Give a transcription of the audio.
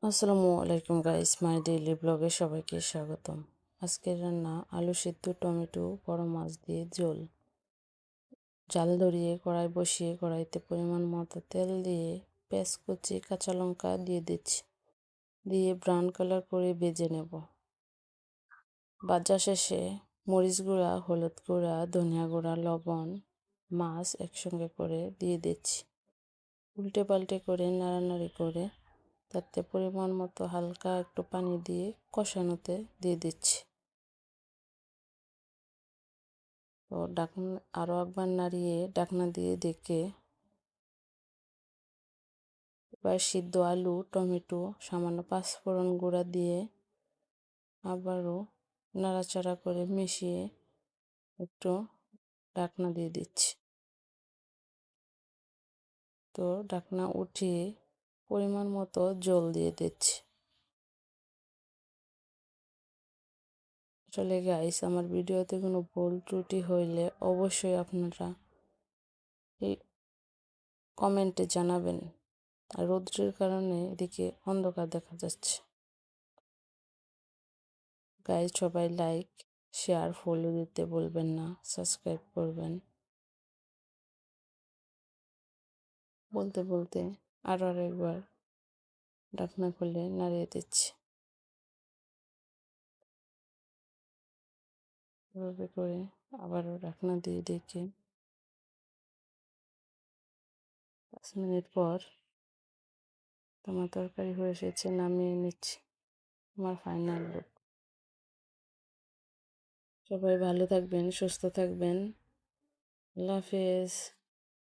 আসসালামু আলাইকুম guys, my daily ব্লগে সবাইকে স্বাগতম। আজকের রান্না আলু সিদ্ধ, টমেটো, বড় মাছ দিয়ে ঝোল। জাল ধরিয়ে কড়াই বসিয়ে কড়াইতে পরিমাণ মতো তেল দিয়ে পেঁয়াজ কুচি, কাঁচা লঙ্কা দিয়ে দিচ্ছি, দিয়ে ব্রাউন কালার করে ভেজে নেব। ভাজা শেষে মরিচ গুঁড়া, হলুদ গুঁড়া, ধনিয়া গুঁড়া, লবণ, মাছ একসঙ্গে করে দিয়ে দিচ্ছি। উল্টে পাল্টে করে নাড়ানাড়ি করে তাতে পরিমাণ মতো হালকা একটু পানি দিয়ে কষানোতে দিয়ে দিচ্ছি। তো ঢাকনা আরও একবার নাড়িয়ে ঢাকনা দিয়ে ঢেকে এবার সিদ্ধ আলু, টমেটো, সামান্য পাঁচফোড়ন গুঁড়া দিয়ে আবারও নাড়াচাড়া করে মিশিয়ে একটু ঢাকনা দিয়ে দিচ্ছি। তো ঢাকনা উঠিয়ে পরিমাণ মতো জল দিয়ে দিচ্ছি। আসলে গাইস, আমার ভিডিওতে কোনো ভুল ত্রুটি হইলে অবশ্যই আপনারা এই কমেন্টে জানাবেন। আর রৌদ্রের কারণে এদিকে অন্ধকার দেখা যাচ্ছে। গাইস, সবাই লাইক, শেয়ার, ফলো দিতে বলবেন না, সাবস্ক্রাইব করবেন। বলতে বলতে আরও একবার ঢাকনা খুলে নাড়িয়ে দিচ্ছি। এভাবে করে আবারও ঢাকনা দিয়ে ঢেকে 5 মিনিট পর আমার তরকারি হয়ে এসেছে, নামিয়ে নিচ্ছি। আমার ফাইনাল লুক। সবাই ভালো থাকবেন, সুস্থ থাকবেন। আল্লাহ হাফেজ।